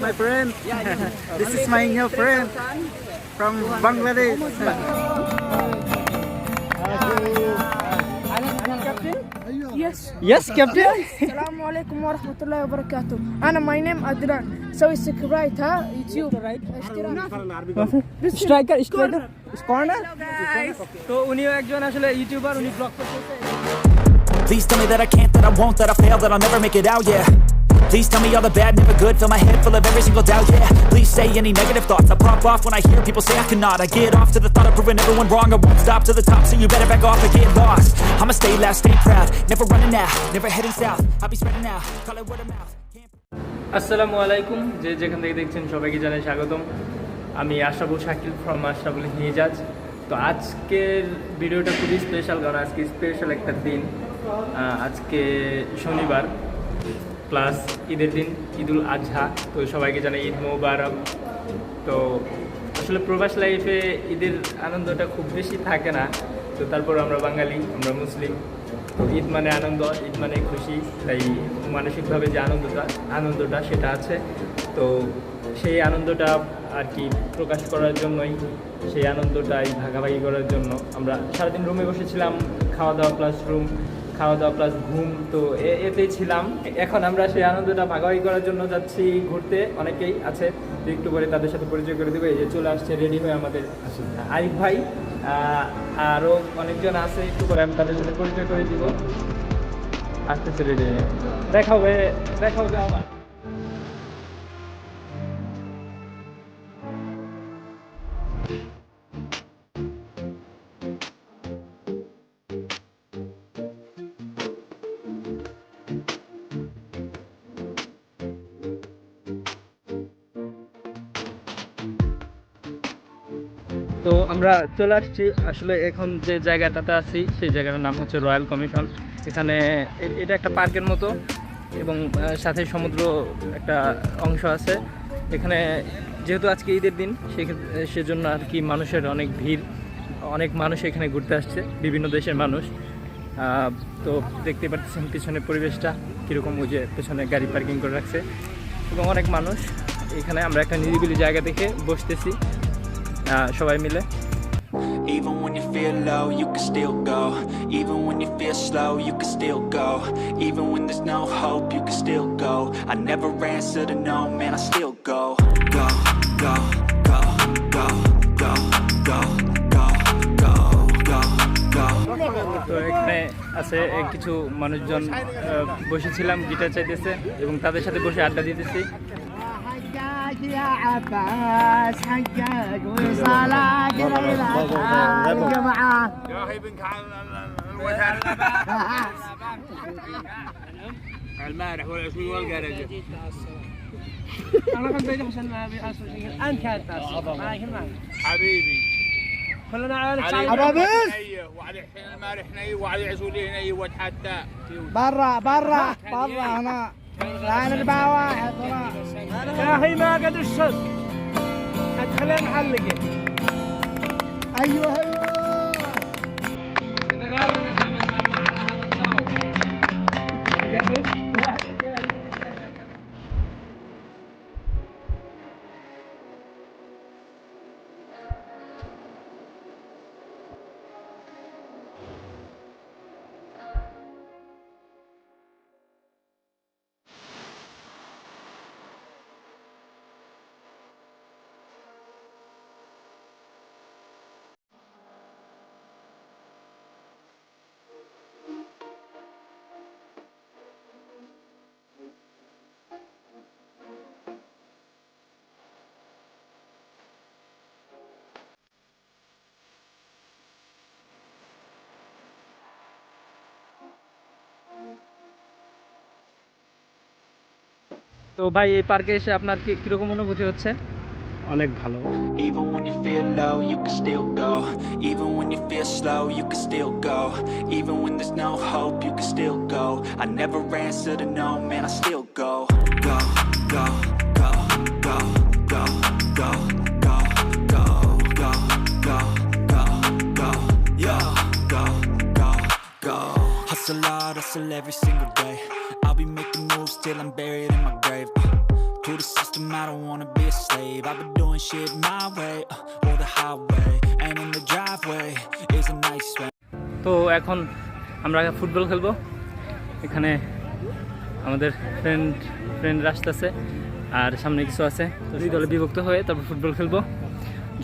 my friend. This is my new friend from Bangladesh. Yes. Yes, Captain. Assalamu alaikum wa rahmatullahi wa barakatuh. My name Adnan. So subscribe to YouTube. Striker. Corner. তো উনিও একজন আসলে YouTuber, উনি blog করতেছে। Please tell me that I can't, that I won't, that I fail, that I'll never make it out, yeah. Please tell me all the bad, never good, fill my head full of every single doubt, yeah. Please say any negative thoughts, I pop off when I hear people say I cannot. I get off to the thought of proving everyone wrong, I won't stop to the top, so you better back off and get lost. I'ma stay loud, stay proud, never running out, never heading south, I'll be spreading out, call it word of mouth. আসসালামু আলাইকুম, যে যেখান থেকে দেখছেন সবাইকে জানাই স্বাগতম। আমি আশরাফুল শাকিল ফ্রম আশরাফুল হিজাজ। তো আজকের ভিডিওটা খুবই স্পেশাল, কারণ আজকে স্পেশাল একটা দিন। আজকে শনিবার প্লাস ঈদের দিন, ঈদুল আজহা। তো সবাইকে জানাই ঈদ মোবারক। তো আসলে প্রবাস লাইফে ঈদের আনন্দটা খুব বেশি থাকে না, তো তারপর আমরা বাঙালি, আমরা মুসলিম, তো ঈদ মানে আনন্দ, ঈদ মানে খুশি, তাই মানসিকভাবে যে আনন্দটা সেটা আছে। তো সেই আনন্দটা আর কি প্রকাশ করার জন্যই, সেই আনন্দটাই ভাগাভাগি করার জন্য আমরা সারাদিন রুমে বসেছিলাম, খাওয়া দাওয়া প্লাস ঘুম, তো এতেই ছিলাম। এখন আমরা সেই আনন্দটা ভাগাভাগি করার জন্য যাচ্ছি ঘুরতে। অনেকেই আছে, তো একটু পরে তাদের সাথে পরিচয় করে দেবো। এই যে চলে আসছে রেডি হয়ে আমাদের আরিফ ভাই, আরও অনেকজন আছে, একটু পরে আমি তাদের সাথে পরিচয় করে দিব। আসতেছে রেডি, দেখা হবে আবার। তো আমরা চলে আসছি আসলে এখন যে জায়গাটাতে আছি সেই জায়গাটার নাম হচ্ছে রয়্যাল কমিশন। এখানে এটা একটা পার্কের মতো এবং সাথে সমুদ্র একটা অংশ আছে। এখানে যেহেতু আজকে ঈদের দিন, সেজন্য আর কি মানুষের অনেক ভিড়, অনেক মানুষ এখানে ঘুরতে আসছে, বিভিন্ন দেশের মানুষ। তো দেখতে পাচ্ছেন পিছনে পরিবেশটা কীরকম, ওই যে পেছনে গাড়ি পার্কিং করে রাখছে এবং অনেক মানুষ। এখানে আমরা একটা নিরিবিলি জায়গা দেখে বসতেছি সবাই মিলে। Even when you feel low, you can still go. Even when you feel slow, you can still go. Even when there's no hope, you can still go. I never answer to no, man, I still go. Go, go, go, go, go, go, go, go, go, go. তো এখানে আছে কিছু মানুষজন, বসেছিলাম, guitar চাইতেছে এবং তাদের সাথে বসে আড্ডা দিতেছি। يا عباس حجاج وصلاة الجماعة يا أخي بنك الوثن المارح ولا شوي والقرجة أنا كنت بيجي عشان ما بيحصل شيء أنت كانت حبيبي كلنا على عبابيس وعلي المارح ني وعلي عسولي ني وتحدى برا أنا لا نربع واحد يا أخي ما قد الشط أدخلها محلقة أيوه তো ভাই, এই পার্কে এসে আপনার কিরকম অনুভূতি হচ্ছে? অনেক ভালো। Even when you feel low, you can still go. Even when you feel slow, you can still go. Even when there's no hope, you can still go. I never answer to no, man, I still go. Go, go, go, go, go, go, go, go, go, go, go, go, yeah, go, go, go. Hustle hard, hustle every single day. I'll be making moves till I'm buried in my grave. To the system, system, I don't wanna be a slave. I've been doing shit my way, or the highway. And in the driveway is a nice way. তো এখন আমরা football খেলবো। এখানে আমাদের friend আসতেছে আর সামনে কিছু আছে, তো দুই দলে বিভক্ত হয়ে তারপর ফুটবল খেলবো।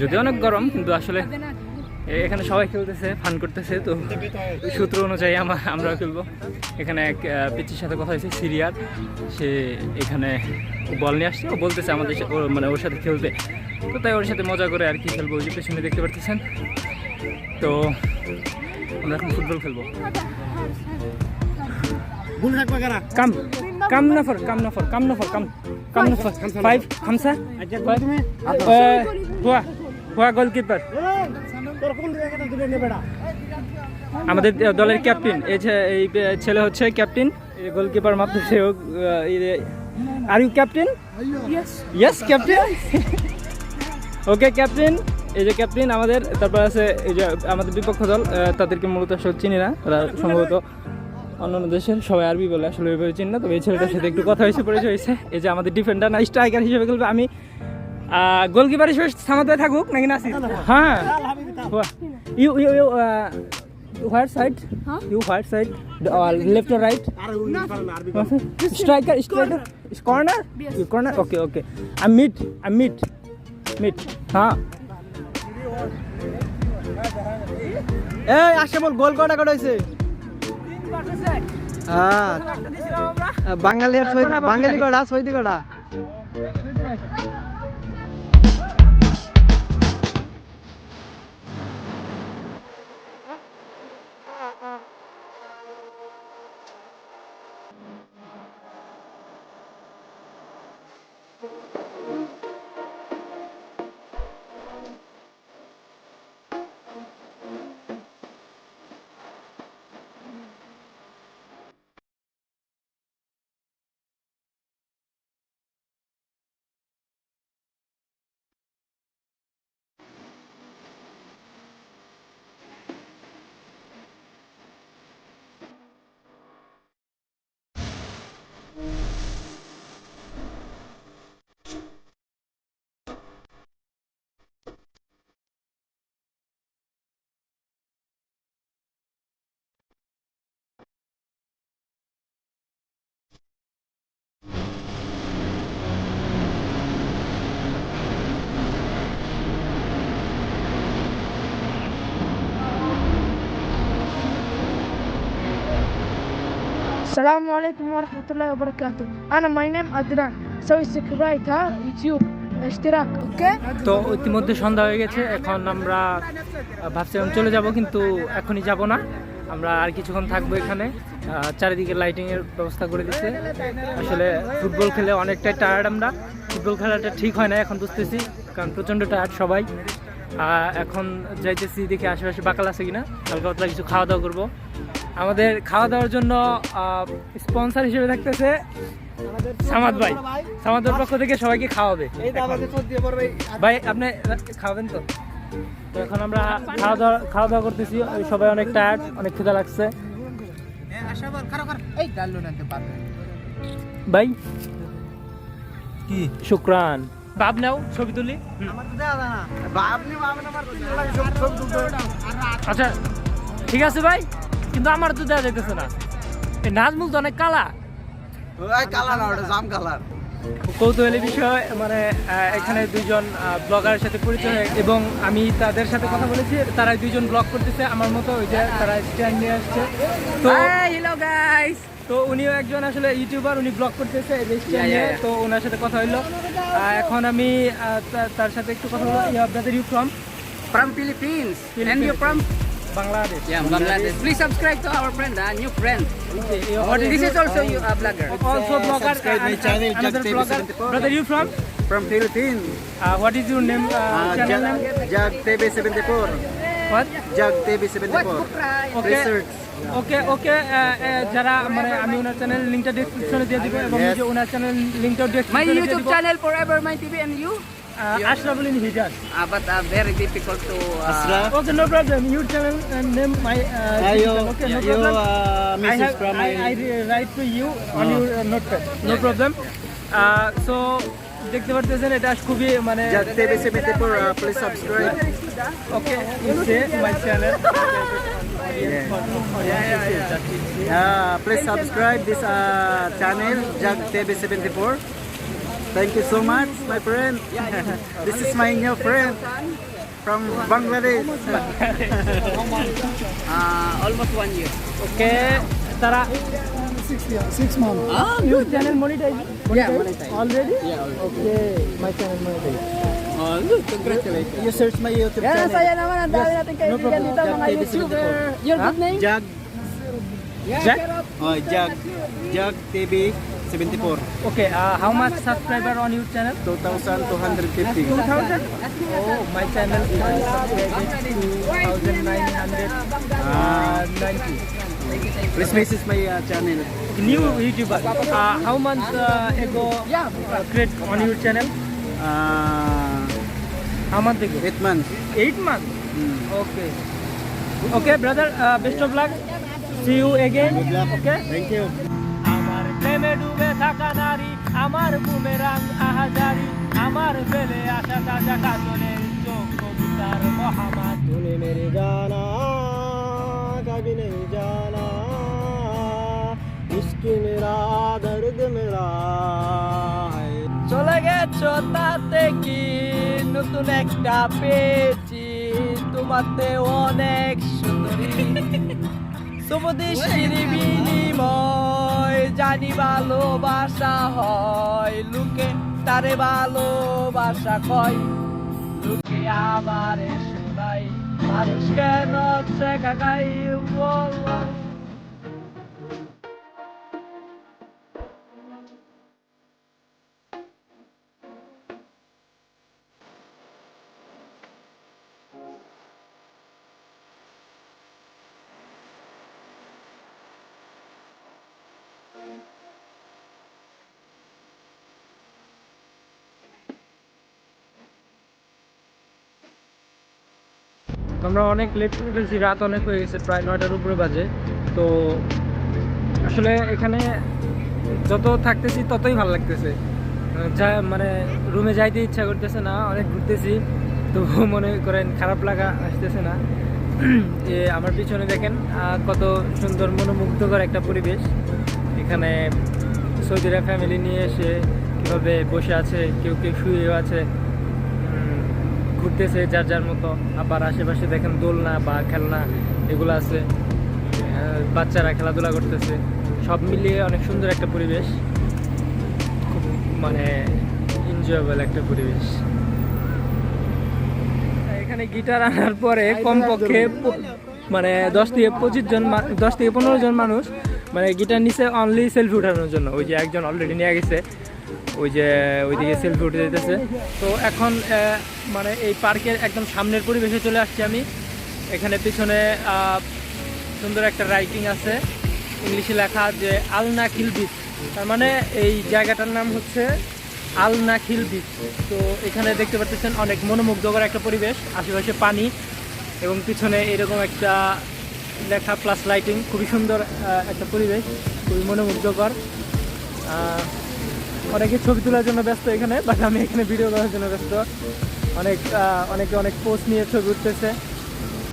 যদিও অনেক গরম, কিন্তু আসলে এখানে সবাই খেলতেছে, ফান করতেছে, তো সূত্র অনুযায়ী আমরাও খেলবো। এখানে এক পিচির সাথে কথা হয়েছে, সিরিয়ার, সে এখানে বল নিয়ে আসছে, ও বলতেছে আমাদের মানে ওর সাথে খেলতে, তো তাই ওর সাথে মজা করে আর কি খেলবো। ওই যে পেছনে দেখতে পাচ্ছেন, তো আমরা এখন ফুটবল খেলবো। কাম নফর 5 খামসা হুয়া গোলকিপার। আমাদের দলের ক্যাপ্টেন, এই ছেলে হচ্ছে ক্যাপ্টেন, গোলকিপার মারতেছে। Are you captain? Yes captain. Okay captain, এই যে ক্যাপ্টেন আমাদের। তারপর আছে এই যে আমাদের বিপক্ষ দল, তাদেরকে মূলত আসলে চিনি না, তারা সম্ভবত অন্যান্য দেশের, সবাই আরবি বলে, আসলে ওইভাবে চিনি না। তবে এই ছেলেটার সাথে একটু কথা হয়েছে, পরিচয় হয়েছে। এই যে আমাদের ডিফেন্ডার না স্ট্রাইকার হিসেবে খেলবে, আমি গোলকিপার হিসেবে সামাদ ভাই থাকুক নাকি না? হ্যাঁ, you white side, you white side, left or right? Striker, corner. Okay আমি মিড। হ্যাঁ, এই আশরাফুল গোল কটা হয়েছে? বাঙালি কটা, সৌদি কটা? السلام عليكم ورحمة الله وبركاته. أنا my name أدنان. سوي سبسكرايب ها يوتيوب اشتراك اوكي. তো ইতিমধ্যে সন্ধ্যা হয়ে গেছে, এখন আমরা ভাবছিলাম চলে যাব, কিন্তু এখনই যাব না, আমরা আর কিছুক্ষণ থাকবো এখানে। চারিদিকে লাইটিংয়ের ব্যবস্থা করে দিচ্ছে। আসলে ফুটবল খেলে অনেকটাই টায়ার্ড আমরা, ফুটবল খেলাটা ঠিক হয় না এখন বুঝতেছি, কারণ প্রচণ্ড টায়ার্ড সবাই। এখন যাইতেছি, দেখি আশেপাশে বাকাল আছে কিনা, হালকা পাতলা কিছু খাওয়া দাওয়া করবো। আমাদের খাওয়া দাওয়ার জন্য স্পন্সর হিসেবে থাকতেছে সামাদ ভাই। সামাদের পক্ষ থেকে সবাইকে খাওয়াবে ভাই, আপনি খাওয়াবেন তো? তো এখন আমরা খাওয়া দাওয়া করতেছি, সবাই অনেক টায়ার্ড, অনেক খিদা লাগছে ভাই। কি শুক্রান, বাপ নাও ছবি তুলি। আচ্ছা ঠিক আছে ভাই, কিন্তু আমার তো দেওয়া যাইতেছে না, এই নাজমুল তো অনেক কালা। কৌতূহলী বিষয়, মানে এখানে দুইজন ব্লগারের সাথে পরিচয় এবং আমি তাদের সাথে কথা বলেছি, তারা দুইজন ব্লগ করতেছে আমার মতো, ওই যে তারা স্ট্যান্ড নিয়ে আসছে। তো হ্যালো গাইস, তো উনিও একজন আসলে ইউটিউবার, উনি ব্লগ করতেছে এই স্ট্যান্ড নিয়ে, তো ওনার সাথে কথা হইলো। এখন আমি তার সাথে একটু কথা বলবো। Brother, you from Philippines. And you're from? Bangladesh. Yeah, Bangladesh. Please subscribe to our friend, new friend. This is also you a blogger. Also blogger. Another blogger. Brother, you from? From Philippines. What is your name? Channel name? Jag TV74. What? Jag TV74. Okay. ওকে যারা মানে আমি ওনার channel লিংকটা ডেসক্রিপশনে দিয়ে দিব এবং যে ওনার channel লিংকটাও My ডেসক্রিপশনে দিয়ে YouTube দিব। channel forever my TV and you? Ashraful in Hijaz. But very difficult to. Okay, no problem. Your channel name my. Okay, no problem. I write to you on your notepad. No problem. So দেখতে পারতেছেন এটা খুবই মানে Jag TV74, please subscribe. Okay ইনসে my channel Please subscribe this channel, Jag TV74. Thank you so much, my friend. This is my new friend from Bangladesh. Almost 1 year. ওকে তারা 6 months your channel monetize Yeah, monetize. already Yeah, okay my channel monetize Good, congratulations. You search my YouTube Yan, channel. saya naman. Ang dami natin kaibigan problem. dito, mga Jag YouTuber. TV74. Your good name? Jag, Jack oh, Jag TV74. okay how much subscriber on your channel 2,250. 2000 oh my channel is subscribed 2990 Please message my channel. new YouTuber how months ago create on your channel how month ago 8 months. 8 months okay okay brother best of luck see you again okay Thank you. আমার প্রেমে ডুবে থাকা নারী আমার boomerang আহাজারি আমার ফেলে আসা তাজা কাজলের চোখ কবিতার মহামাত তুমি মেরে জানা কবি নেই জানা ইশকে মেরা দর্দ মেরা চলে গেছো তাতে কি নতুন একটা পেয়েছি তোমাতে অনেক সুন্দরী সুবদেশীর বিনিময় জানি ভালোবাসা হয় লুকে তারে ভালোবাসা কয় লুকে আবার শোনাই মানুষ কেন শেখা গাই আমরা অনেক লেট করে ফেলছি, রাত অনেক হয়ে গেছে, প্রায় 9টার উপরে বাজে। তো আসলে এখানে যত থাকতেছি ততই ভালো লাগতেছে, যা মানে রুমে যাইতে ইচ্ছা করতেছে না, অনেক ঘুরতেছি তো মনে করেন খারাপ লাগা আসতেছে না। যে আমার পিছনে দেখেন কত সুন্দর মনোমুগ্ধকর একটা পরিবেশ। এখানে সৌদিরা ফ্যামিলি নিয়ে এসে কীভাবে বসে আছে, কেউ কেউ শুয়েও আছে, ঘুরতেছে যার যার মতো। আবার আশেপাশে দেখেন দোলনা বা খেলনা এগুলো আছে, বাচ্চারা খেলাধুলা করতেছে, সব মিলিয়ে অনেক সুন্দর একটা পরিবেশ, খুব মানে এনজয়েবল একটা পরিবেশ। এখানে গিটার আনার পরে কমপক্ষে মানে 10 থেকে 15 জন মানুষ মানে গিটার নিচে অনলি সেলফি উঠানোর জন্য। ওই যে একজন অলরেডি নিয়ে গেছে, ওই যে ওইদিকে সেলফি উঠে যেতেছে। তো এখন মানে এই পার্কের একদম সামনের পরিবেশে চলে আসছি আমি। এখানে পিছনে সুন্দর একটা রাইটিং আছে, ইংলিশে লেখা যে আল নাখিল বিচ, তার মানে এই জায়গাটার নাম হচ্ছে আল নাখিল বিচ। তো এখানে দেখতে পাচ্ছেন অনেক মনোমুগ্ধকর একটা পরিবেশ, আশেপাশে পানি এবং পিছনে এরকম একটা লেখা প্লাস লাইটিং, খুবই সুন্দর একটা পরিবেশ, খুবই মনোমুগ্ধকর। অনেকে ছবি তোলার জন্য ব্যস্ত এখানে, বাট আমি এখানে ভিডিও করার জন্য ব্যস্ত। অনেকে অনেক পোস্ট নিয়ে ছবি উঠতেছে,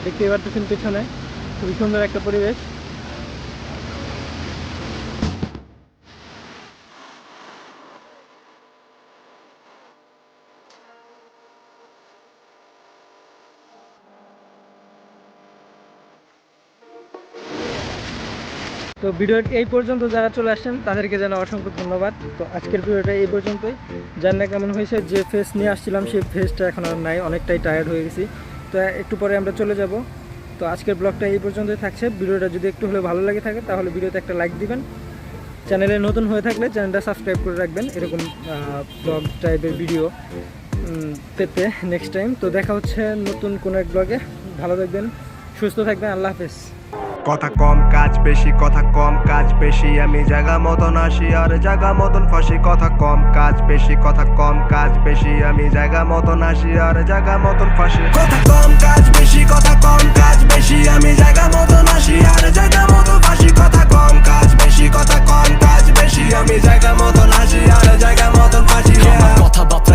দেখতে পারতেছেন পিছনে, খুবই সুন্দর একটা পরিবেশ। তো ভিডিওর এই পর্যন্ত যারা চলে আসছেন তাদেরকে যেন অসংখ্য ধন্যবাদ। তো আজকের ভিডিওটা এই পর্যন্তই। জানি না কেমন হয়েছে, যে ফেস নিয়ে আসছিলাম সেই ফেসটা এখন আর নাই, অনেকটাই টায়ার্ড হয়ে গেছি। তো একটু পরে আমরা চলে যাব। তো আজকের ব্লগটা এই পর্যন্তই থাকছে। ভিডিওটা যদি একটু হলে ভালো লাগে থাকে তাহলে ভিডিওতে একটা লাইক দিবেন। চ্যানেলে নতুন হয়ে থাকলে চ্যানেলটা সাবস্ক্রাইব করে রাখবেন এরকম ব্লগ টাইপের ভিডিও পেতে নেক্সট টাইম। তো দেখা হচ্ছে নতুন কোনো এক ব্লগে। ভালো থাকবেন, সুস্থ থাকবেন, আল্লাহ হাফেজ। কথা কম কাজ বেশি, কথা কম কাজ বেশি, আমি জায়গা মতন আসি আর জায়গা মতন ফাঁসি। কথা কম কাজ বেশি, কথা কম কাজ বেশি, আমি জায়গা মতন আসি আর জায়গা মতন ফাঁসি। কথা কম কাজ বেশি, কথা কম কাজ বেশি, আমি জায়গা মতন আসি আর জায়গা মতন ফাঁসি। কথা কম কাজ বেশি, কথা কম কাজ বেশি আমি জায়গা মতন হাসি আর জায়গা মতন ফাঁসি